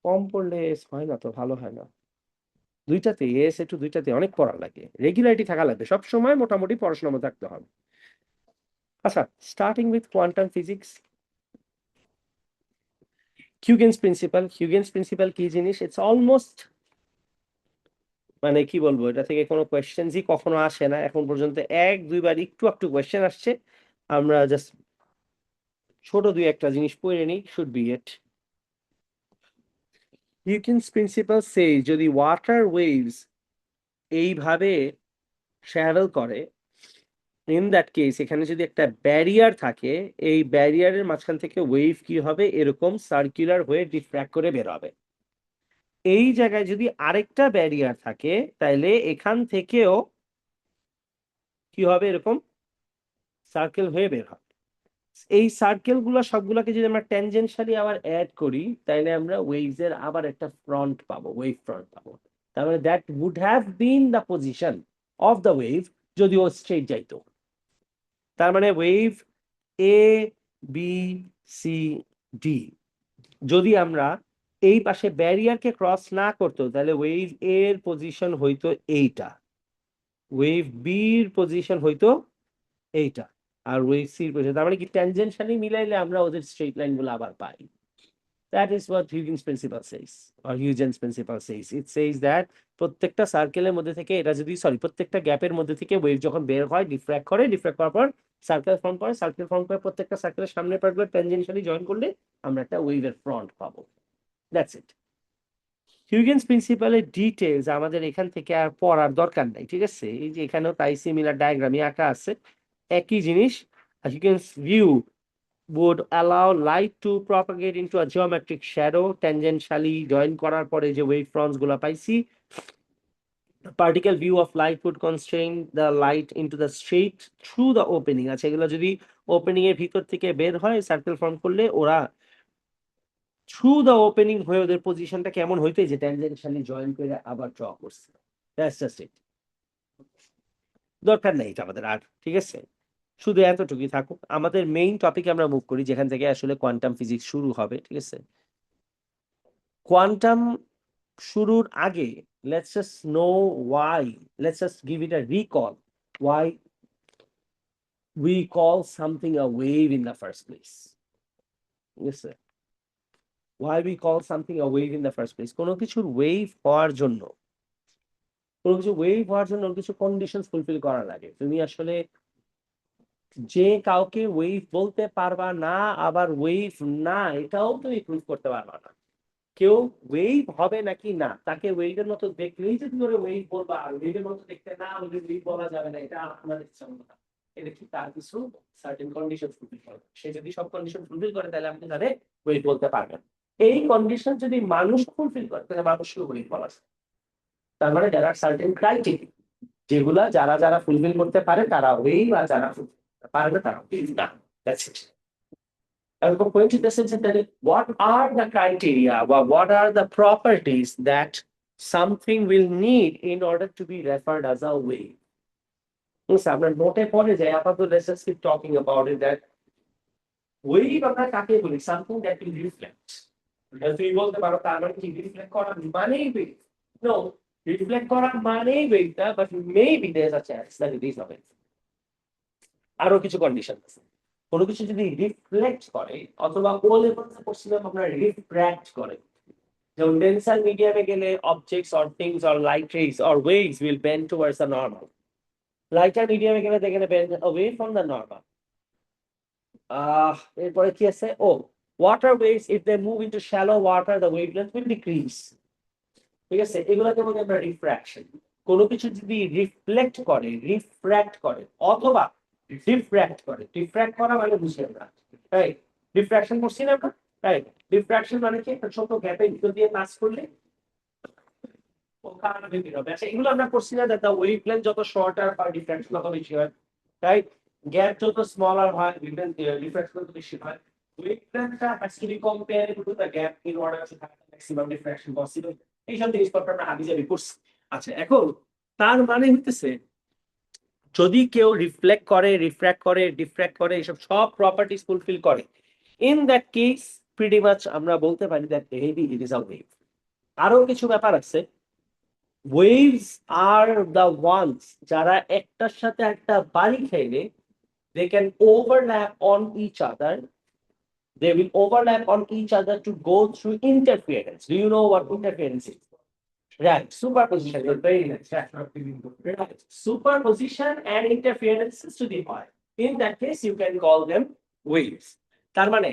কম পড়লে এস হয় না, তো ভালো হয় না। দুইটাতে এস, একটু দুইটাতে অনেক পড়া লাগে, রেগুলারিটি থাকা লাগবে, সব সময় মোটামুটি পড়াশোনার মধ্যে থাকতে হবে। আচ্ছা, starting with quantum physics. Huygens principle কি জিনিস? ইটস অলমোস্ট, মানে কি বলবো, এটা থেকে কোনো কোয়েশ্চেনই কখনো আসে না এখন পর্যন্ত, এক দুইবার একটু একটু কোয়েশ্চেন আসছে। আমরা জাস্ট ছোট দুই একটা জিনিস পড়ে নিই, শুড বি ইট। হিউগেন্স প্রিন্সিপাল সে যদি ওয়াটার ওয়েভস এইভাবে ট্রাভেল করে, ইন দ্যাট কেস এখানে যদি একটা ব্যারিয়ার থাকে, এই ব্যারিয়ারের মাঝখান থেকে ওয়েভ কি হবে, এরকম সার্কুলার হয়ে ডিফ্র্যাক্ট করে বের হবে। এই জায়গায় যদি আরেকটা ব্যারিয়ার থাকে, তাহলে এখান থেকেও কি হবে, এরকম সার্কেল হয়ে বের হবে। এই সার্কেল গুলো সবগুলোকে যদি আমরা ট্যানজেনশিয়ালি আবার অ্যাড করি, তাহলে আমরা ওয়েভস এর আবার একটা ফ্রন্ট পাবো, ওয়েভ ফ্রন্ট পাবো। তার মানে that would have been the position of the wave যদি ও স্ট্রেট যাইতো। তার মানে wave A B C D যদি আমরা এই পাশে ব্যারিয়ারকে ক্রস না করতো, তাহলে ওয়েভ এর পজিশন হইতো এইটা, ওয়েভ বির পজিশন হইতো এইটা, আর ওয়েভ সির পজিশন, তার মানে কি ট্যানজেনশিয়ালি মিলাইলে আমরা ওদের স্ট্রেট লাইন গুলো আবার পাই। That is what Huygens principle says, or Huygens principle says. It says that প্রত্যেকটা সার্কেলের মধ্যে থেকে, এটা যদি প্রত্যেকটা গ্যাপের মধ্যে থেকে ওয়েভ যখন বের হয়, ডিফ্র্যাক্ট করে, ডিফ্র্যাক্ট করার পর সার্কেল ফর্ম করে, সার্কেল ফর্ম করে প্রত্যেকটা সার্কেলের সামনে পার্টগুলো ট্যানজেনশিয়ালি জয়েন করলে আমরা একটা ওয়েভের ফ্রন্ট পাবো। That's it. হিউগেন্স প্রিন্সিপালের ডিটেলস আমাদের এখান থেকে আর পড়ার দরকার নাই, ঠিক আছে? এই যে এখানেও তাই সিমিলার ডায়াগ্রামই আঁকা আছে, একই জিনিস। হিউগেন্স view would allow light to propagate into a geometric shadow tangentially join করার পরে যে ওয়েভ ফ্রন্টস গুলো পাইছি। particle view of light would constrain the light into the straight through the opening। আচ্ছা, এগুলো যদি ওপেনিং এর ভিতর থেকে বের হয় সার্কেল ফর্ম করলে, ওরা থ্রু দ্য ওপেনিং হয়ে ওদের পজিশনটা কেমন হইতে, যে ট্যানজেনশিয়ালি জয়েন করে আবার ড্র করছে। দ্যাটস জাস্ট ইট, দরকার নেই এটা আমাদের আর, ঠিক আছে? শুধু এতটুকুই থাকুক। আমাদের মেইন টপিকে আমরা মুভ করি, যেখান থেকে আসলে কোয়ান্টাম ফিজিক্স শুরু হবে, ঠিক আছে? কোয়ান্টাম শুরুর আগে let's just know why, let's just give it a recall, why we call something a wave in the first place. Yes sir, why we call something a wave in the first place? কোনো কিছুর wave হওয়ার জন্য, কোনো কিছু wave হওয়ার জন্য কিছু conditions fulfil করা লাগে। তুমি আসলে যে কাউকে ওয়েভ বলতে পারবা না, আবার ওয়েভ না এটাও তুমি প্রুভ করতে পারবা না। কেউ ওয়েভ হবে নাকি না, তাকে ওয়েভের মতো দেখলেই যে তুমি ওয়েভ বলবা, আর ওয়েভের মতো দেখতে না হলে ওয়েভ বলা যাবে না, এটা আপনাদের ইচ্ছা মতো না। এটা কি তার কিছু সার্টেন কন্ডিশন ফুলফিল করে, সে যদি সব কন্ডিশন ফুলফিল করে, তাহলে আপনি তাহলে ওয়েভ বলতে পারবেন। এই কন্ডিশন যদি মানুষ ফুলফিল করে, তাহলে মানুষকে ওয়েভ বলা যায়। তার মানে যারা সার্টেন ক্রাইটেরিয়া, যেগুলা যারা যারা ফুলফিল করতে পারে তারা ওয়েভ, আর যারা fulfill করতে পারবে তারা ওয়েভ না। That's it. I'm going to this is that what are the criteria, or what are the properties that something will need in order to be referred as a wave? Yes, আমরা নোটে পড়ে যাই আপাতত, let's just keep talking about it, that wave আমরা কাকে বলি? Something that will reflect. তুমি বলতে পারো তার মানে কি রিফ্লেক্ট করা মানেই wave? No, রিফ্লেক্ট করা মানেই wave না, but maybe there's a chance that it is a wave. আরো কিছু কন্ডিশন আছে। কোনো কিছু যদি রিফ্লেক্ট করে, অথবা ও লেভেলে পড়ছিলাম আমরা রিফ্র্যাক্ট করে, যেমন ডেন্সার মিডিয়ামে গেলে objects or things or light rays or waves will bend towards the normal. Lighter মিডিয়ামে গেলে they gonna bend away from the normal. এরপরে কি আছে? ও water waves, if they move into shallow water the wavelength will decrease। ঠিক আছে, এগুলোকে বলি আমরা রিফ্র্যাকশন। কোনো কিছু যদি রিফ্লেক্ট করে, রিফ্র্যাক্ট করে, অথবা ডিফ্র্যাক্ট করে, ডিফ্র্যাক্ট করা মানে বুঝি আমরা, রাইট? ডিফ্র্যাকশন করছি না আমরা, রাইট? ডিফ্র্যাকশন মানে কি? একটা ছোট গ্যাপের ভিতর দিয়ে পাস করলে ওখানে বের হবে। আচ্ছা, এগুলো আমরা করছি না, দ্যাট ওয়েভলেন্থ যত শর্টার বা ডিফ্র্যাকশন তত বেশি হয়, রাইট? গ্যাপ যত স্মলার হয়, ডিফ্র্যাকশন তত বেশি হয়। ওয়েভলেন্থটা has to be compared to the gap in order to have the maximum diffraction possible। এইসব জিনিসপত্র আমরা হাবিজাবি করছি। আচ্ছা, এখন তার মানে হইতেছে, যদি কেউ রিফ্লেক্ট করে, রিফ্র্যাক্ট করে, ডিফ্র্যাক্ট করে, এসব সব প্রপার্টিজ ফুলফিল করে, in that case pretty much আমরা বলতে পারি that maybe it is a wave. আরো কিছু ব্যাপার আছে। waves are the ones যারা একটার সাথে একটা বাড়ি খাইলে they can overlap on each other. They will overlap on each other to go through interference. Do you know what interference is? Right, superposition is very nice. Right. Superposition and interference to the point. In that case, you can call them waves. তার মানে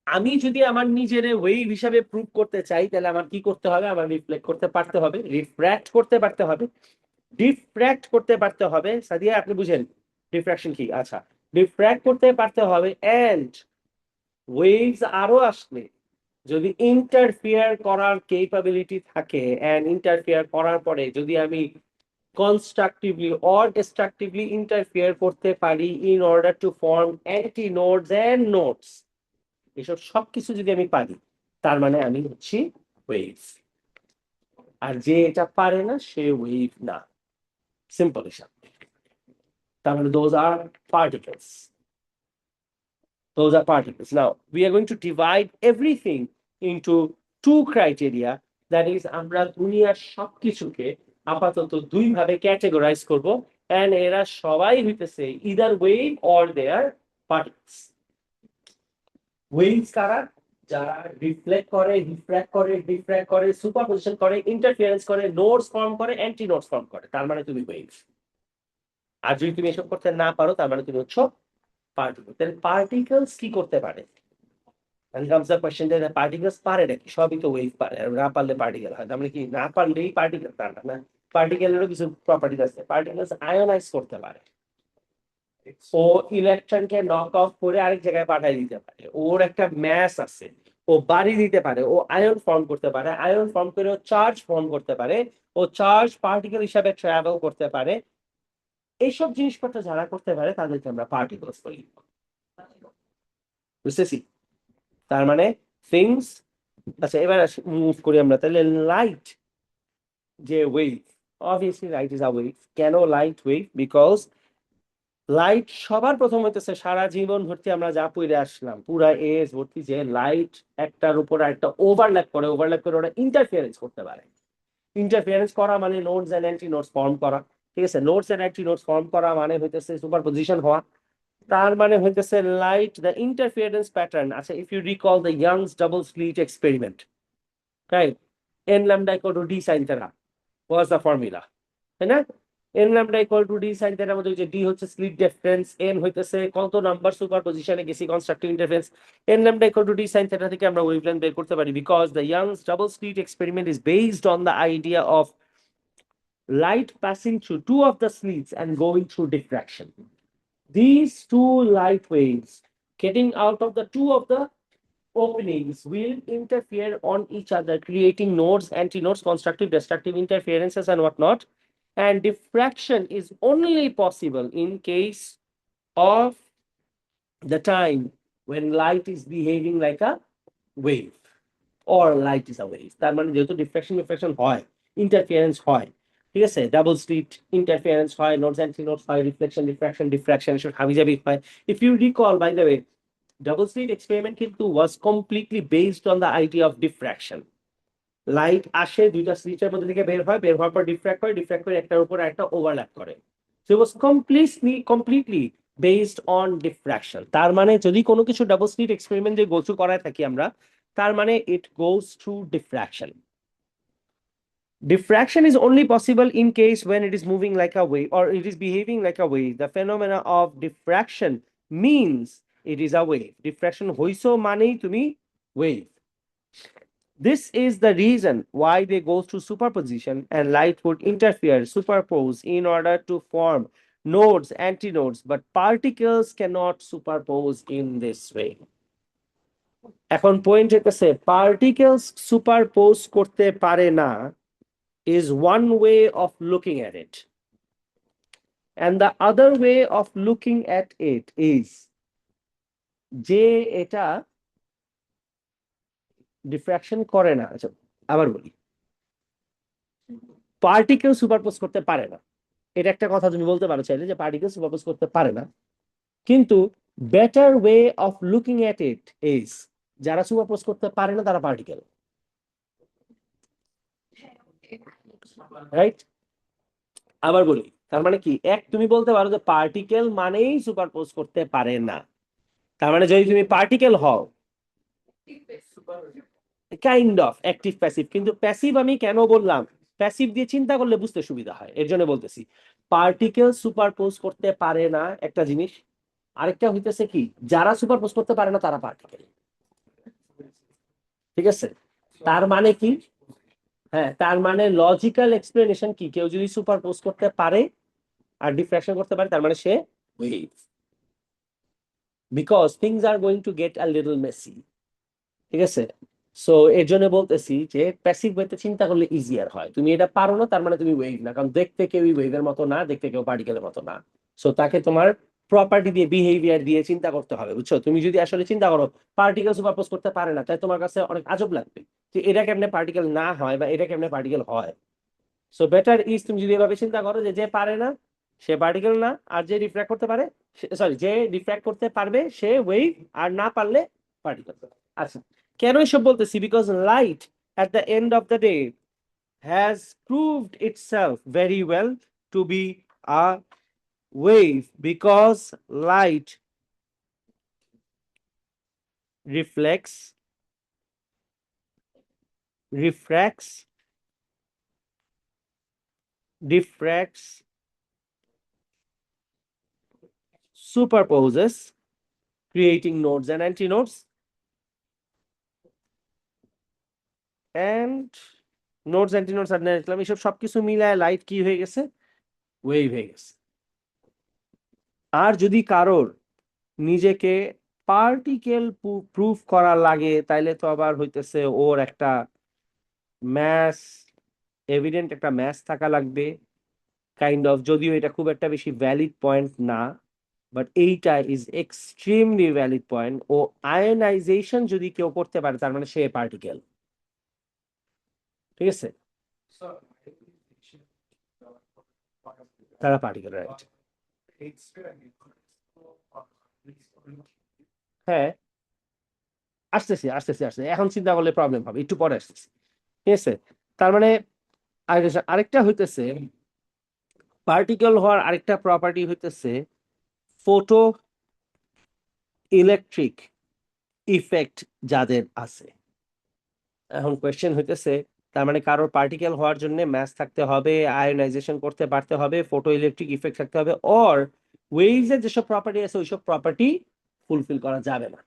আমি যদি আমার নিজের wave হিসাবে prove করতে চাই তাহলে আমার কি করতে হবে? আমার রিফ্লেক্ট করতে পারতে হবে, রিফ্র্যাক্ট করতে পারতে হবে, ডিফ্র্যাক্ট করতে পারতে হবে। সাদিয়া আপনি বুঝেন ডিফ্র্যাকশন কি? আচ্ছা, ডিফ্র্যাক্ট করতে পারতে হবে এন্ড ওয়েভস আরো আসলে যদি ইন্টারফিয়ার করার কেপাবিলিটি থাকে এন্ড ইন্টারফিয়ার করার পরে যদি আমি কনস্ট্রাকটিভলি অর ডিস্ট্রাকটিভলি ইন্টারফিয়ার করতে পারি in order to form antinodes and nodes, এসব সবকিছু যদি আমি পারি তার মানে আমি হচ্ছি ওয়েভ। আর যে এটা পারে না সে ওয়েভ না। সিম্পল হিসাব। তার মানে those are particles. Those are particles. Now, we are going to divide everything into two criteria. That is, আমরা দুনিয়ার সবকিছুকে আপাতত দুই ভাবে ক্যাটেগরাইজ করব and এরা সবাই হইতেছে either wave or they are particles. Waves কারা? যারা রিফ্লেক্ট করে, রিফ্র্যাক্ট করে, ডিফ্র্যাক্ট করে, সুপারপজিশন করে, ইন্টারফিয়ারেন্স করে, নোডস ফর্ম করে, অ্যান্টি নোডস ফর্ম করে, তার মানে তুমি ওয়েভ। আর যদি তুমি এসব করতে না পারো তার মানে তুমি হচ্ছে পার্টিকেল। তাহলে পার্টিকেলস কি করতে পারে? And comes the question that the particles পারে নাকি? সবই তো ওয়েভ পারে, আর না পারলে পার্টিকেল হয়। তার মানে কি না পারলেই পার্টিকেল? তা না, পার্টিকেলেরও কিছু প্রপার্টিজ আছে। পার্টিকেলস আয়োনাইজ করতে পারে, ও ইলেকট্রনকে নক অফ করে আরেক জায়গায় পাঠিয়ে দিতে পারে, ওর একটা ম্যাস আছে, ও বাড়ি দিতে পারে, ও আয়ন ফর্ম করতে পারে, আয়ন ফর্ম করে ও চার্জ ফর্ম করতে পারে, ও চার্জ পার্টিকেল হিসাবে ট্রাভেল করতে পারে। এইসব জিনিসপত্র যারা করতে পারে তাদেরকে আমরা পার্টিকেলস বলি। বুঝতেছি? তার মানে থিংস। আচ্ছা, এবার মুভ করি আমরা তাহলে লাইট যে wave, obviously light is a wave. কেন লাইট ওয়েভ? বিকজ লাইট সবার প্রথম হইতেছে সারা জীবন ভর্তি আমরা যা পড়ে আসলাম পুরা এজ ভর্তি যে লাইট একটার উপর একটা ওভারল্যাপ করে, ওভারল্যাপ করে ওরা ইন্টারফিয়ারেন্স করতে পারে। ইন্টারফিয়ারেন্স করা মানে nodes and antinodes form করা। ঠিক আছে, nodes and antinodes form করা মানে হইতেছে সুপারপজিশন হওয়া। তার মানে হইতেছে লাইট দ্য ইন্টারফিয়ারেন্স প্যাটার্ন। আচ্ছা, if you recall the Young's double slit experiment, right? N lambda equal to d sine theta was the formula, তাই না? N lambda equal to d sine থেটার মধ্যে যে ডি হচ্ছে স্লিট ডিফারেন্স, এন হইতেছে কত number সুপারপজিশনে গেছি constructive interference. N lambda equal to d sine theta থেকে আমরা ওয়েভলেন্থ বের করতে পারি because the Young's double slit experiment is based on the idea of light passing through two of the slits and going through diffraction. These two light waves getting out of the two of the openings will interfere on each other, creating nodes, antinodes, constructive, destructive interferences, and whatnot. And diffraction is only possible in case of the time when light is behaving like a wave or light is a wave. তার মানে যেহেতু diffraction হয়, interference হয়, ঠিক আছে, double slit interference হয়, nodes antinodes হয়, reflection, diffraction, এসব হাবিজাবি হয়। If you recall, by the way, double slit experiment কিন্তু was completely based on the idea of diffraction. Light আসে, দুইটা স্লিটের মধ্যে থেকে বের হয়, বের হওয়ার পর ডিফ্র্যাক্ট করে, ডিফ্র্যাক্ট করে একটার উপর একটা ওভারল্যাপ করে। So it was completely based on diffraction. তার মানে যদি কোনো কিছু ডাবল স্লিট এক্সপেরিমেন্ট যে গোথ্রু করায় থাকি আমরা, তার মানে it goes through diffraction. Diffraction is only possible in case when it is moving like a wave or it is behaving like a wave. The phenomena of diffraction means it is a wave. Diffraction hoiso manei tumi wave. This is the reason why they go through superposition and light would interfere, superpose in order to form nodes, antinodes, but particles cannot superpose in this way. এখন point হইতেছে particles superpose করতে পারে না is one way of looking at it. And the other way of looking at it is যে এটা diffraction করে না। আচ্ছা, আবার বলি, পার্টিকেল সুপারপোজ করতে পারে না, এটা একটা কথা তুমি বলতে পারো চাইলে যে পার্টিকেল সুপারপোজ করতে পারে না, কিন্তু better way of looking at it is যারা সুপারপোজ করতে পারে না তারা পার্টিকেল, রাইট? আবার বলি, তার মানে কি, এক তুমি বলতে পারো যে পার্টিকেল মানেই সুপারপোজ করতে পারে না। তার মানে যদি তুমি পার্টিকেল হও, কাইন্ড অফ অ্যাক্টিভ প্যাসিভ, কিন্তু প্যাসিভ আমি কেন বললাম, প্যাসিভ দিয়ে চিন্তা করলে বুঝতে সুবিধা হয়, এর জন্য বলতেছি পার্টিকেল সুপারপোজ করতে পারে না একটা জিনিস, আরেকটা হইতেছে কি, যারা সুপারপোজ করতে পারে না তারা পার্টিকেল। ঠিক আছে, তার মানে কি, হ্যাঁ, তার মানে লজিক্যাল এক্সপ্লেনেশন কি, কেউ যদি সুপারপোজ করতে পারে আর ডিফ্র্যাকশন করতে পারে তার মানে সে wave, because things are going to get a little messy. ঠিক আছে, সো এর জন্য বলতেছি যে প্যাসিভ ওয়েতে চিন্তা করলে ইজিয়ার হয়, তুমি এটা পারো না তার মানে তুমি ওয়েভ না, কারণ দেখতে কেউই ওয়েভের মতো না, দেখতে কেউ পার্টিকেলের মতো না। সো তাকে তোমার প্রপার্টি দিয়ে, বিহেভিয়ার দিয়ে চিন্তা করতে হবে, বুঝছো? তুমি যদি আসলে চিন্তা করো পার্টিকেল সুপারপোজ করতে পারে না, তাই তোমার কাছে অনেক আজব লাগবে যে এটা কেমনে পার্টিকেল না হয় বা এটা কেমনে পার্টিকেল হয়। সো বেটার ইজ তুমি যদি এভাবে চিন্তা করো যে যে পারে না সে পার্টিকেল না, আর যে রিফ্র্যাক্ট করতে পারে, সরি, যে রিফ্র্যাক্ট করতে পারবে সে ওয়েভ, আর না পারলে পার্টিকেল। আচ্ছা, কেন এসব বলতেছি, because light at the end of the day has proved itself very well to be a wave, because light reflects, refracts, diffracts, superposes, creating nodes and antinodes, and nodes antinodes আর দেখলাম, এসব সবকিছু মিলায় light কি হয়ে গেছে, wave হয়ে গেছে। আর যদি কারোর নিজেকে পার্টিকেল প্রুফ করা লাগে তাইলে তো আবার হইতেছে ওর একটা ম্যাথ, এভিডেন্ট একটা ম্যাথ থাকা লাগবে, কাইন্ড অফ, যদিও এটা খুব একটা বেশি ভ্যালিড পয়েন্ট না, বাট এইটা ইজ এক্সট্রিমলি ভ্যালিড পয়েন্ট। ও আয়নাইজেশন যদি কেউ করতে পারে তার মানে সে পার্টিকেল। ঠিক আছে, তারা পার্টিকেল, রাইট? হ্যাঁ, আসতেছি আসতেছি আসতেছি, এখন চিন্তা করলে প্রবলেম হবে, একটু পরে আসতেছি। ঠিক আছে, তার মানে আরেকটা হইতেছে, পার্টিকেল হওয়ার আরেকটা প্রপার্টি হইতেছে ফটো ইলেকট্রিক ইফেক্ট যাদের আছে। এখন কোয়েশ্চেন হইতেছে, তার মানে কারোর পার্টিকেল হওয়ার জন্য ম্যাস থাকতে হবে, আয়োনাইজেশন করতে পারতে হবে, ফটো ইলেকট্রিক ইফেক্ট থাকতে হবে, অর ওয়েভস এর যেসব প্রপার্টি আছে ওইসব প্রপার্টি ফুলফিল করা যাবে না।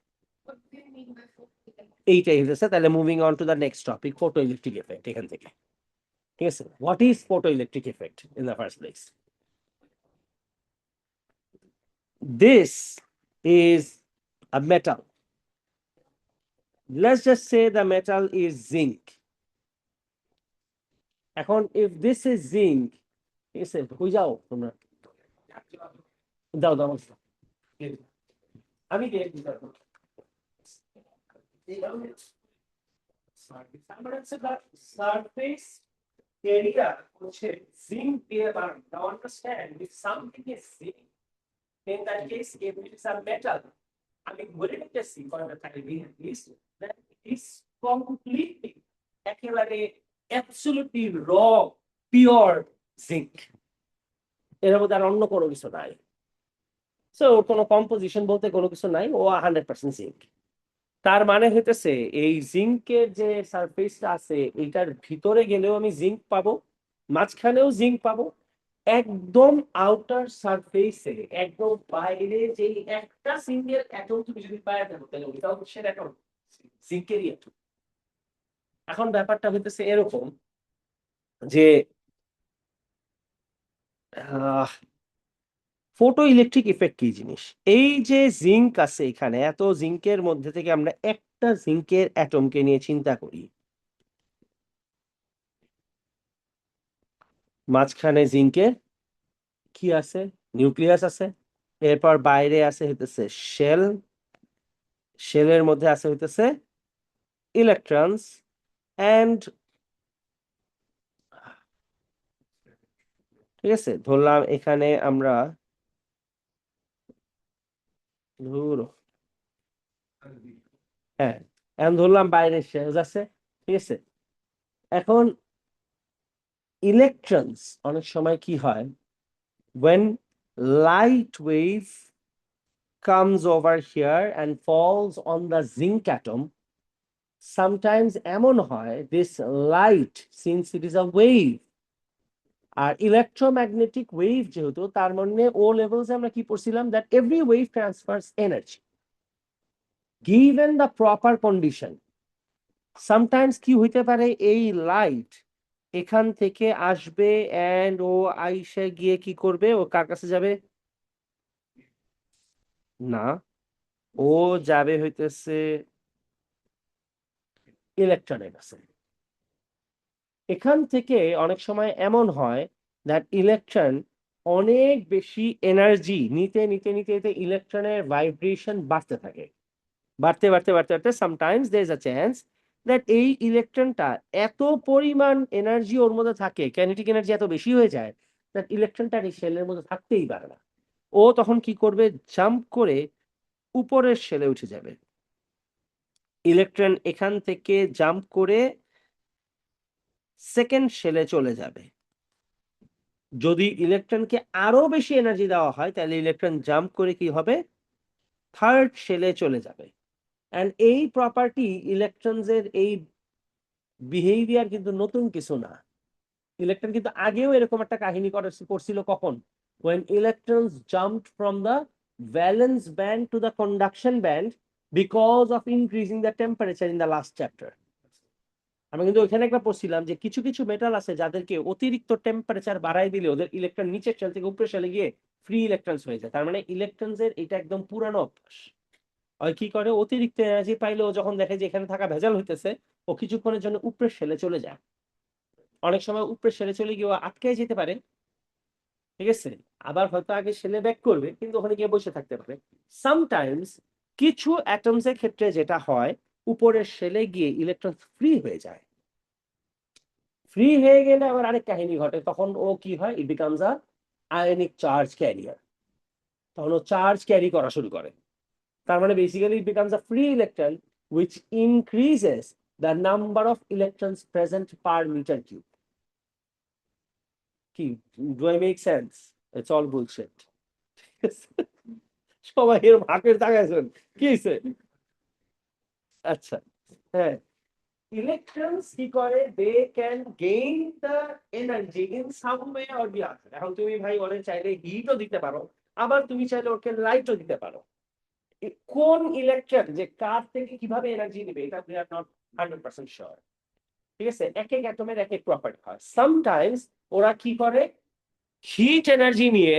এইটাই হইতেছে, তাহলে moving on to the next topic, photo electric effect এখান থেকে। ঠিক আছে, what is photo electric effect in the first place? This is a metal, let's just say the metal is zinc. এখন if this is zinc, ঠিক আছে, কই যাও তোমরা, দাও দাও আমাকে দাও। আমি দিয়ে দিতে পারবো। সারফেস এরিয়া হচ্ছে জিঙ্ক দিয়ে বানানো। নাও understand, if something is zinc, in that case if it is a metal, আমি বলে নিতেছি for the time being at least, that it is completely, একেবারে absolutely raw pure zinc, এর মধ্যে আর অন্য কোনো কিছু নাই। সো ওর কোনো কম্পোজিশন বলতে কোনো কিছু নাই, ও 100% জিঙ্ক। তার মানে হইতেছে এই জিঙ্কের যে সারফেসটা আছে এইটার ভিতরে গেলেও আমি জিঙ্ক পাবো, মাঝখানেও জিঙ্ক পাবো, একদম আউটার সারফেসে, একদম বাইরে যে একটা সিঙ্গেল অ্যাটম তুমি যদি পায় থাকো তাহলে ওইটাও হচ্ছে অ্যাটম, জিঙ্কেরই অ্যাটম। এখন ব্যাপারটা হইতেছে এরকম যে ফটো ইলেকট্রিক ইফেক্ট কি জিনিস, এই যে জিঙ্ক আছে এখানে, এত জিঙ্কের মধ্যে থেকে আমরা একটা জিঙ্কের অ্যাটমকে নিয়ে চিন্তা করি, মাঝখানে জিঙ্কের কি আছে, নিউক্লিয়াস আছে, এরপর বাইরে আছে হইতেছে শেল, শেলের মধ্যে আছে হইতেছে ইলেকট্রনস, এন্ড ঠিক আছে, ধরলাম এখানে আমরা, ধরো, হ্যাঁ, এখন ধরলাম বাইরে শেলস আছে, ঠিক আছে। এখন ইলেকট্রনস অনেক সময় কি হয়, when light wave comes over here and falls on the zinc atom, sometimes এমন হয় this light, since it is a wave, আর ইলেকট্রোম্যাগনেটিক ওয়েভ যেহেতু, তার মানে ও লেভেলস আমরা কি পড়ছিলাম, that every wave transfers energy given the proper condition. Sometimes কি হইতে পারে, এই লাইট এখান থেকে আসবে এন্ড ও আইসে গিয়ে কি করবে, ও কার কাছে যাবে, না, ও যাবে হইতেছে ইলেকট্রনের কাছে। এখান থেকে অনেক সময় এমন হয় দ্যাট ইলেকট্রন অনেক বেশি এনার্জি নিতে নিতে নিতে নিতে ইলেকট্রনের ভাইব্রেশন বাড়তে থাকে, বাড়তে বাড়তে বাড়তে বাড়তে sometimes there is a chance that এই ইলেকট্রনটা এত পরিমাণ এনার্জি ওর মধ্যে থাকে, কাইনেটিক এনার্জি এত বেশি হয়ে যায় দ্যাট ইলেকট্রনটা এই শেলের মধ্যে থাকতেই পারে না। ও তখন কি করবে, জাম্প করে উপরের শেলে উঠে যাবে। ইলেকট্রন এখান থেকে জাম্প করে সেকেন্ড শেলে চলে যাবে। যদি ইলেকট্রনকে আরো বেশি এনার্জি দেওয়া হয় তাহলে ইলেকট্রন জাম্প করে কি হবে, থার্ড শেলে চলে যাবে। এন্ড এই প্রপার্টি ইলেকট্রনস এর এই বিহেভিয়ার কিন্তু নতুন কিছু না। ইলেকট্রন কিন্তু আগেও এরকম একটা কাহিনী করছিল, কখন, when electrons jumped from the valence band to the conduction band because of increasing the temperature in the last chapter. আমি কিন্তু ওখানে একটা পড়ছিলাম যে কিছু কিছু মেটাল আছে যাদেরকে অতিরিক্ত টেম্পারেচার বাড়াই দিলে ওদের ইলেকট্রন নিচের শেল থেকে উপরের শেলে গিয়ে ফ্রি ইলেকট্রনস হয়ে যায়। তার মানে ইলেকট্রনস এর এটা একদম পুরানো অভ্যাস। ওই কি করে, অতিরিক্ত এনার্জি পাইলে ও যখন দেখে যে এখানে থাকা ভেজাল হইতেছে, ও কিছুক্ষণের জন্য উপরের শেলে চলে যায়। অনেক সময় উপরের শেলে চলে গিয়ে ও আটকে যেতে পারে, ঠিক আছে। আবার হয়তো আগে শেলে ব্যাক করবে কিন্তু ওখানে গিয়ে বসে থাকতে পারে। সামটাইমস কিছু অ্যাটমস এর ক্ষেত্রে যেটা হয়, উপরের শেলে গিয়ে ইলেকট্রন ফ্রি হয়ে যায়। ফ্রি হয়ে গেলে আবার আরেক কাহিনী ঘটে, তখন ও কি হয়, it becomes a ionic charge carrier. তখন ও চার্জ ক্যারি করা শুরু করে। তার মানে basically it becomes a free electron which increases the number of electrons present per meter cube. কি, do I make sense? It's all bullshit. সবাই এর ভাগের তাকাইছেন, কি হয়েছে? আচ্ছা, হ্যাঁ, electrons কি করে, they can gain the energy in some way or the other. এখন তুমি ভাই ওরে চাইলে হিটও দিতে পারো, আবার তুমি চাইলে ওকে লাইটও দিতে পারো। কোন ইলেকট্রন যে কার থেকে কিভাবে এনার্জি নেবে এটা we are not 100% sure, ঠিক আছে। এক এক অ্যাটমের এক এক প্রপার্টি হয়। সামটাইমস ওরা কি করে, হিট এনার্জি নিয়ে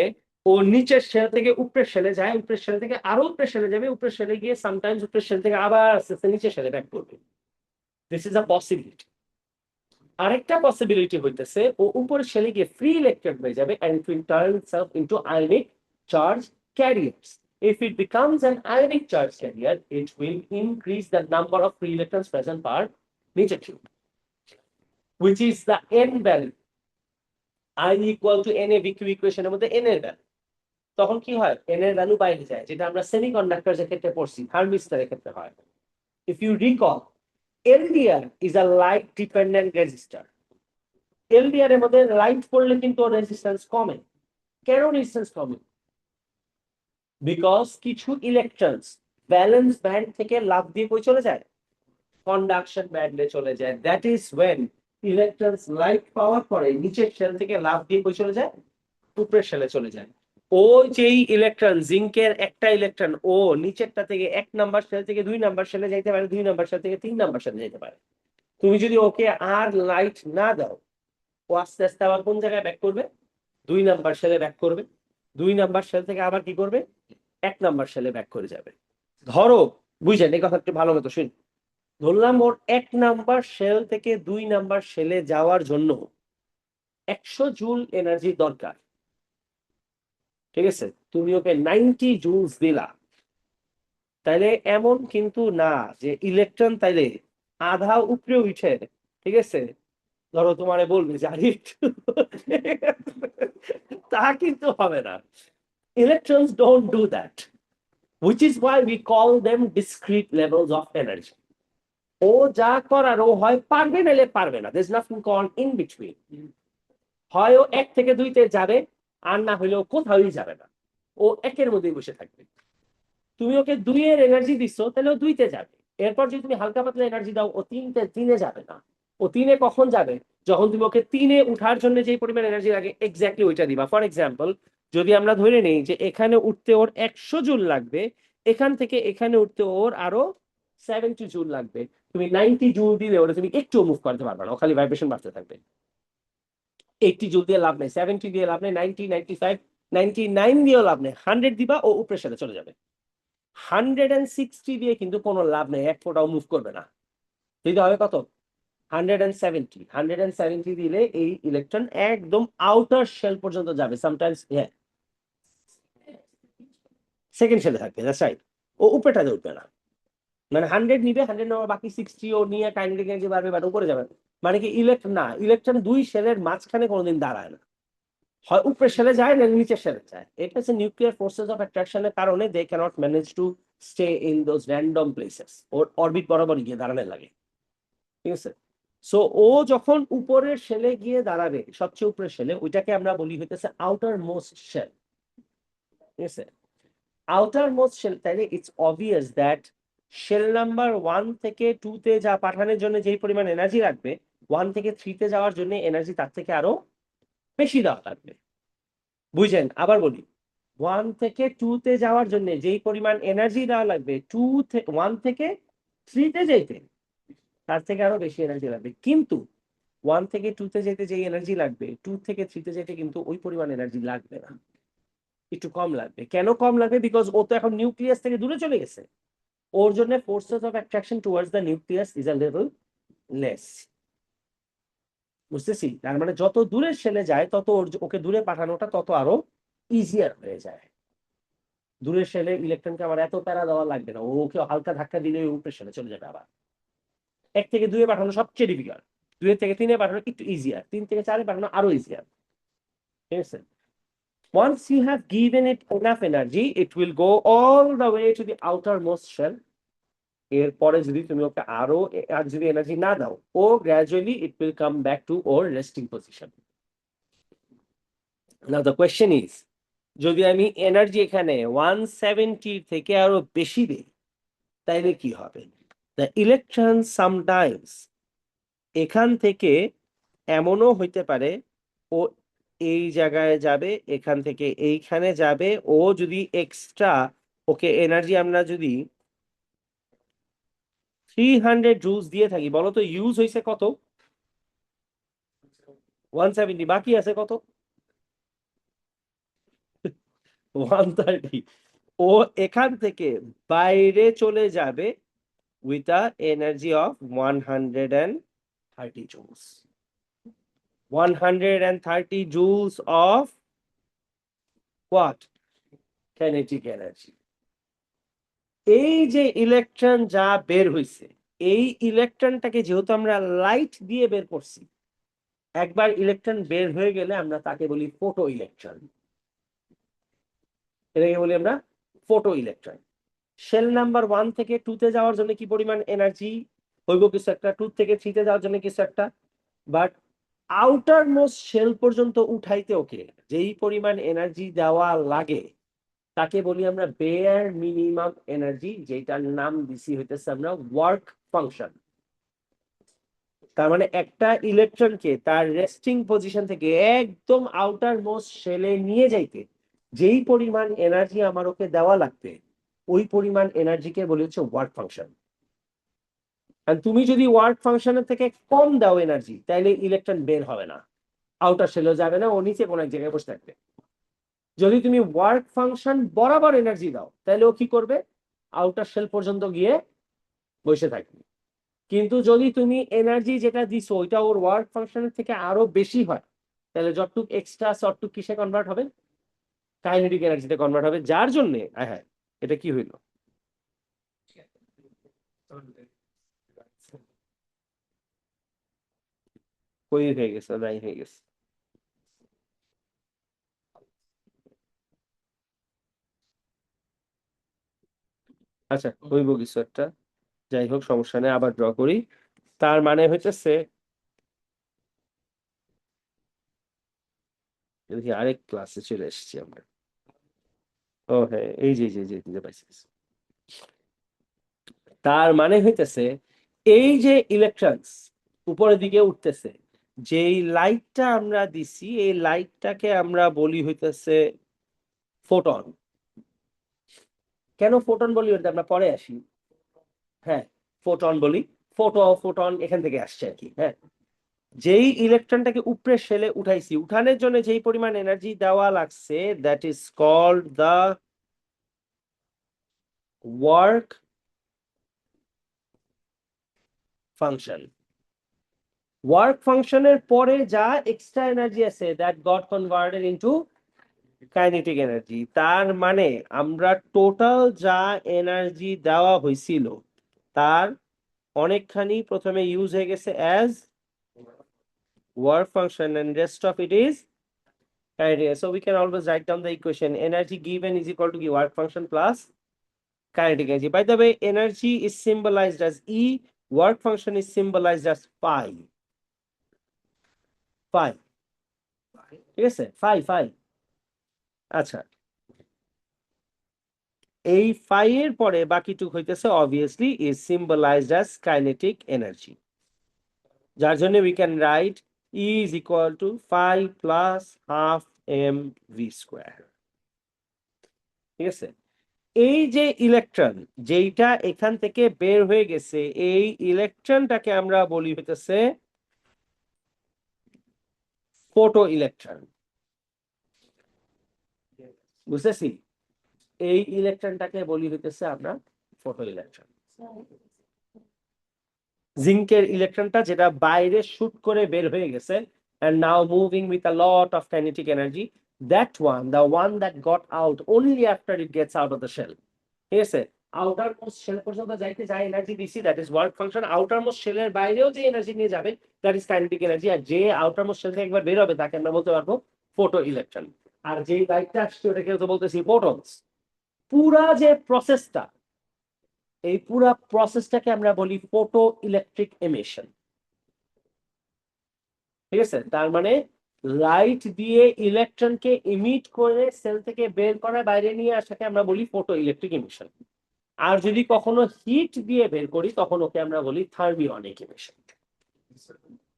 ও নিচের শেল থেকে উপরের শেলে যায়, উপরের শেল থেকে আরো উপরের শেলে যাবে, উপরের শেলে গিয়ে সামটাইমস উপরের শেল থেকে আবার আস্তে আস্তে নিচের শেলে ব্যাক করবে। This is a possibility. আরেকটা পসিবিলিটি হইতেছে ও উপরের শেলে গিয়ে ফ্রি ইলেকট্রন হয়ে যাবে and it will turn itself into ionic charge carriers. If it becomes an ionic charge carrier, it will increase the number of free electrons present per meter cube, which is the n value. I equal to na VQ ইকুয়েশনের মধ্যে n এর value. তখন কি হয়, n এর value বাইরে যায়, যেটা আমরা সেমিকন্ডাক্টরের ক্ষেত্রে পড়ছি, থার্মিস্টরের ক্ষেত্রে হয়। If you recall, LDR is a light dependent resistor. LDR এর মধ্যে লাইট পড়লে কিন্তু রেজিস্ট্যান্স কমে। কেন রেজিস্ট্যান্স কমে? বিকজ কিছু ইলেকট্রনস ব্যালেন্স ব্যান্ড থেকে লাফ দিয়ে কই চলে যায়, কন্ডাকশন ব্যান্ডে চলে যায়। That is when electrons light পাওয়ার পরে নিচের শেল থেকে লাফ দিয়ে কই চলে যায়, উপরের শেলে চলে যায়। ও যেই ইলেকট্রন, জিঙ্কের একটা ইলেকট্রন, ও নিচেরটা থেকে 1 নাম্বার শেল থেকে 2 নাম্বার শেলে যাইতে পারে, 2 নাম্বার শেল থেকে 3 নাম্বার শেলে যাইতে পারে। তুমি যদি ওকে আর লাইট না দাও, ও আস্তে আস্তে আবার কোন জায়গায় ব্যাক করবে, 2 নাম্বার শেলে ব্যাক করবে। 2 নাম্বার শেল থেকে আবার কি করবে, 1 নাম্বার শেলে ব্যাক করে যাবে। ধরো, বুঝছেন এই কথা একটু ভালো মতো শুন। ধরলাম ওর 1 নাম্বার শেল থেকে 2 নাম্বার শেলে যাওয়ার জন্য 100 জুল এনার্জি দরকার, ঠিক আছে। তুমি ওকে 90 জুলস দিলা, তাইলে এমন কিন্তু না যে ইলেকট্রন তাইলে আধা উপরে উঠে, ঠিক আছে, ধরো তোমারে বলবে যে আরে তা কিন্তু হবে না। Electrons don't do that, which is why we call them discrete levels of energy. ও যা করার ও হয় পারবে নাহলে পারবে না, there's nothing called in between। হয় ও 1 থেকে 2-তে যাবে, আর না হলেও কোথাওই যাবে না, ও 1-এর মধ্যেই বসে থাকবে। তুমি ওকে 2-এর এনার্জি দিচ্ছ, তাহলে ও 2-তে যাবে। এরপর যদি তুমি হালকা পাতলা এনার্জি দাও, ও 3-এ যাবে না। ও 3-এ কখন যাবে? যখন তুমি ওকে 3-এ উঠার জন্য যে পরিমাণ এনার্জি লাগে এক্স্যাক্টলি ওইটা দিবা। ফর এক্সাম্পল, যদি আমরা ধরে নেই যে এখানে উঠতে ওর 100 জুল লাগবে, এখান থেকে এখানে উঠতে ওর আরো 70 জুল লাগবে, তুমি 90 জুল দিলে ওটা তুমি একটু মুভ করতে পারবে না, ও খালি ভাইব্রেশন বাড়তে থাকবে। 80 জুল দিয়ে লাভ নেই, 70 দিয়ে লাভ নেই, 90, 95, 99 দিয়েও লাভ নেই, 100 দিবা, ও উপরের সাথে চলে যাবে। 160 দিয়ে কিন্তু কোনো লাভ নেই, এক ফোঁটাও মুভ করবে না। দিতে হবে কত? 170। 170 দিলে এই ইলেকট্রন একদম আউটার শেল পর্যন্ত যাবে, সামটাইমস হ্যাঁ সেকেন্ড শেলে থাকবে, দ্যাটস রাইট। ও উপরেটাতে উঠবে না। মানে 100 নিবে, 100 নেওয়ার বাকি 60 ও নিয়ে কাইনেটিক এনার্জি বাড়বে, বাট উপরে যাবে না। মানে কি ইলেকট্রন দুই শেলের মাঝখানে কোনোদিন দাঁড়ায় না, হয় উপরের শেলে যায় না নিচের শেলে যায়। এটা হচ্ছে নিউক্লিয়ার ফোর্সেস অফ অ্যাট্রাকশনের কারণে they can't manage to stay in those random places, ওর অরবিট বরাবর গিয়ে দাঁড়ানো লাগে। ঠিক আছে, সো ও যখন উপরের শেলে গিয়ে দাঁড়াবে, সবচেয়ে উপরের শেলে, ওইটাকে আমরা বলি হইতেছে আউটার মোস্ট শেল। ঠিক আছে, আউটার মোস্ট শেল, তাইলে it's obvious that shell number 1 থেকে 2-তে যা পাঠানোর জন্য যেই পরিমাণ এনার্জি লাগবে, 1 থেকে 3-তে যাওয়ার জন্য এনার্জি তার থেকে আরো বেশি দেওয়া লাগবে। বুঝছেন? আবার বলি, 1 থেকে 2-তে যাওয়ার জন্য যেই পরিমাণ এনার্জি দেওয়া লাগবে, 1 থেকে 3-তে যেতে তার থেকে আরো বেশি এনার্জি লাগবে। কিন্তু 1 থেকে 2-তে যেতে যে এনার্জি লাগবে, 2 থেকে 3-তে যেতে কিন্তু ওই পরিমাণ এনার্জি লাগবে না, একটু কম লাগবে। কেন কম লাগবে? বিকজ ও তো এখন নিউক্লিয়াস থেকে দূরে চলে গেছে, ওর জন্য forces of attraction towards the nucleus is a level less. বুঝতেছি? তার মানে যত দূরে শেলে যায়, তত ওকে দূরে পাঠানোটা তত আরো ইজিয়ার হয়ে যায়। দূরের শেলে ইলেকট্রনকে আবার এত প্যারা দেওয়া লাগবে না, ওকে হালকা ধাক্কা দিলে উপরের শেলে চলে যাবে। আবার 1 থেকে 2-এ পাঠানো সবচেয়ে ডিফিকাল্ট, 2 থেকে 3-এ পাঠানো একটু ইজিয়ার, 3 থেকে 4-এ পাঠানো আরো ইজিয়ার। ঠিক আছে, once you have given it enough energy, it will go all the way to the outermost shell। এরপরে যদি তুমি ওকে আরো আর যদি এনার্জি না দাও, ও gradually it will come back to ওর resting position. Now the question is, যদি আমি এনার্জি এখানে 170 থেকে আরো বেশি দিই, তাইলে কি হবে? দ্য ইলেকট্রন সামটাইমস এখান থেকে এমনও হইতে পারে ও এই জায়গায় যাবে, এখান থেকে এইখানে যাবে। ও যদি এক্সট্রা ওকে এনার্জি আমরা যদি 300 জুলস দিয়ে থাকি, বলো তো ইউজ হয়েছে কত? 170, বাকি আছে কত? 130। ও এখান থেকে বাইরে চলে যাবে with a energy of 130 joules। 130 joules of what? Kinetic energy। এই যে ইলেকট্রন যা বের হইছে, এই ইলেকট্রনটাকে যেহেতু আমরা লাইট দিয়ে বের করছি, একবার ইলেকট্রন বের হয়ে গেলে আমরা তাকে বলি ফোটো ইলেকট্রন। এটাকে বলি আমরা ফোটো ইলেকট্রন। শেল নাম্বার 1 থেকে 2-তে যাওয়ার জন্য কি পরিমাণ এনার্জি হইব কিছু একটা, 2 থেকে 3-তে যাওয়ার জন্য কিছু একটা, বাট আউটার মোস্ট শেল পর্যন্ত উঠাইতে ওকে যেই পরিমাণ এনার্জি দেওয়া লাগে, তাকে বলি আমরা বেয়ার মিনিমাম এনার্জি, যেটার নাম দিছি হইতেছে আমরা ওয়ার্ক ফাংশন। তার মানে একটা ইলেকট্রনকে তার রেস্টিং পজিশন থেকে একদম আউটার মোস্ট শেলে নিয়ে যাইতে যেই পরিমাণ এনার্জি আমার ওকে দেওয়া লাগবে, ওই পরিমাণ এনার্জিকে বলি হচ্ছে ওয়ার্ক ফাংশন। আর তুমি যদি ওয়ার্ক ফাংশনের থেকে কম দাও এনার্জি, তাহলে ইলেকট্রন বের হবে না, আউটার শেলও যাবে না, ও নিচে কোনো এক জায়গায় বসে থাকবে। যদি তুমি ওয়ার্ক ফাংশন বরাবর এনার্জি দাও, তাহলে ও কি করবে? আউটার শেল পর্যন্ত গিয়ে বসে থাকবে। কিন্তু যদি তুমি এনার্জি যেটা দিছো ওইটা ওর ওয়ার্ক ফাংশনের থেকে আরো বেশি হয়, তাহলে যতটুক এক্সট্রা ততটুক কিসে কনভার্ট হবে? কাইনেটিক এনার্জিতে কনভার্ট হবে। যার জন্য হ্যাঁ, এটা কি হইলো? কই হয়ে গেছে, নাই হয়ে গেছে। আচ্ছা, হইব কিছু একটা। যাই হোক সমস্যা নেই, আবার ড্র করি। তার মানে হইতেছে, দেখি আরেক ক্লাসে চলে এসেছি আমরা। ও হ্যাঁ, এই যে যে পাইছি। তার মানে হইতেছে এই যে ইলেকট্রনস উপরের দিকে উঠতেছে, যেই লাইটটা আমরা দিছি এই লাইটটাকে আমরা বলি হইতেছে ফোটন। কেন ফোটন বলি ওটা আমরা পরে আসি। হ্যাঁ, ফোটন বলি। ফোটন এখান থেকে আসছে আর কি। হ্যাঁ, যেই ইলেকট্রনটাকে উপরে শেলে উঠাইছি, উঠানোর জন্য যেই পরিমাণ এনার্জি দেওয়া লাগছে, that is called the work function. Work ফাংশনের পরে যা এক্সট্রা এনার্জি আছে, that got converted into kinetic energy. তার মানে আমরা টোটাল যা এনার্জি দেওয়া হয়েছিল তার অনেকখানি প্রথমে ইউজ হয়ে গেছে as work function, and rest of it is kinetic. So we can always write down the equation: energy given is equal to work function plus kinetic energy. By the way, energy is symbolized as E, work function is symbolized as phi. Phi, ঠিক আছে, phi. আচ্ছা, এই phi এর পরে বাকিটুক হইতেছে obviously is symbolized as kinetic energy, যার জন্য we can write E is equal to phi plus half mv square। ঠিক আছে, এই যে ইলেকট্রন যেইটা এখান থেকে বের হয়ে গেছে, এই ইলেকট্রনটাকে আমরা বলি হইতেছে ফটো ইলেকট্রন। বুঝতেছি, এই ইলেকট্রনটাকে বলি হইতেছে আমরা ফটো ইলেকট্রন। জিঙ্কের ইলেকট্রনটা যেটা বাইরে শুট করে বের হয়ে গেছে and now moving with a lot of kinetic energy, that one, the one that got out only after it gets out of the shell, ঠিক আছে, আউটার মোস্ট শেল পর্যন্ত যাইতে যা এনার্জি দিছি that is work function. Outer most শেলের বাইরেও যে energy নিয়ে যাবে দ্যাট ইজ কাইনেটিক এনার্জি। আর যে আউটার মোস্ট শেল থেকে একবার বের হবে তাকে আমরা বলতে পারবো ফটো ইলেকট্রন। আর যে লাইটটা আসছে ওটাকে তো বলতেছি ফোটনস। পুরা যে প্রসেসটা, এই পুরা প্রসেসটাকে আমরা বলি ফটো ইলেকট্রিক এমিশন। ঠিক আছে, তার মানে লাইট দিয়ে ইলেকট্রনকে ইমিট করে সেল থেকে বের করা বাইরে নিয়ে আসাকে আমরা বলি ফটো ইলেকট্রিক এমিশন। আর যদি কখনো হিট দিয়ে বের করি তখন ওকে আমরা বলি থার্মিওনিক এমিশন।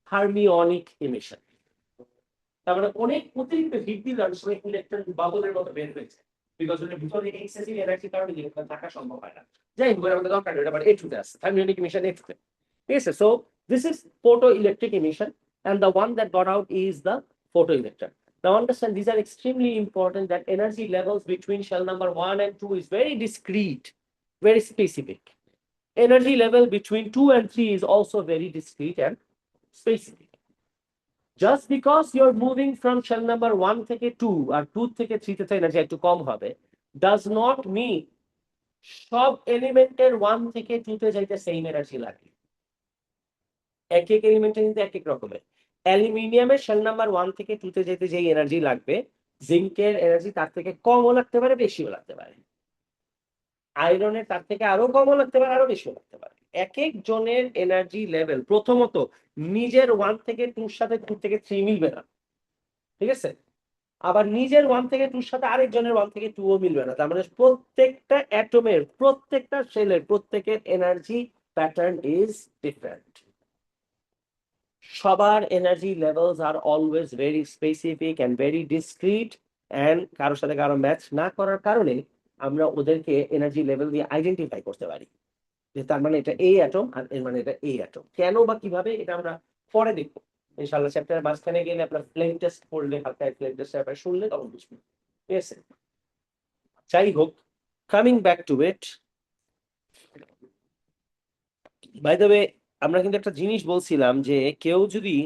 থার্মিওনিক এমিশন, তার মানে অনেক অতিরিক্ত হিট দিলে ইলেকট্রন বাবলের মতো বের হয়েছে, বিকজ ওর ভিতরে এক্সেসিভ এনার্জির কারণে ইলেকট্রন থাকা সম্ভব হয় না। যাই হোক, আমাদের দরকার নেই, এটা এটুতে আছে থার্মিওনিক এমিশন এটুতে। ঠিক আছে, so this is photo electric emission and the one that got out is the photoelectron. Now understand, these are extremely important, that energy levels between shell number 1 and 2 is very discrete, very specific. Energy level between 2 and 3 is also very discrete and specific. Just because you're moving from shell number 1 থেকে 2 আর 2 থেকে 3 তে energy একটু কম হবে, does not mean সব এলিমেন্টের 1 থেকে 2 তে যাইতে সেম এনার্জি লাগে। এক এক এলিমেন্টের কিন্তু এক এক রকমের। অ্যালুমিনিয়ামের শেল নাম্বার 1 থেকে 2 তে যেতে যেই এনার্জি লাগবে, জিঙ্কের এনার্জি তার থেকে কমও লাগতে পারে, বেশিও লাগতে পারে। আয়রনের তার থেকে আরো কমও লাগতে পারে, আরো বেশিও লাগতে পারে। এক এক জনের এনার্জি লেভেল প্রথমত নিজের 1 থেকে 2 এর সাথে 2 থেকে 3 মিলবে না। ঠিক আছে, আবার নিজের 1 থেকে 2 এর সাথে আরেকজনের 1 থেকে 2 ও মিলবে না। তার মানে প্রত্যেকটা অ্যাটমের, প্রত্যেকটা সেলের, প্রত্যেকের এনার্জি প্যাটার্ন ইজ ডিফারেন্ট। সবার energy levels are always very specific and very discrete, and কারোর সাথে কারো ম্যাচ না করার কারণে আমরা ওদেরকে এনার্জি লেভেল দিয়ে আইডেন্টিফাই করতে পারি যে তার মানে এটা এই অ্যাটম আর এর মানে এটা এই অ্যাটম। কেন বা কিভাবে এটা আমরা পরে দেখবো ইনশাআল্লাহ। চ্যাপ্টারের মাঝখানে গেলে আপনার ফ্লেম টেস্ট পড়লে, হালকা ফ্লেম টেস্ট ব্যাপারে শুনলে তখন বুঝবেন। ঠিক আছে, যাই হোক, coming back to it, by the way আমরা কিন্তু একটা জিনিস বলছিলাম যে কেউ যদি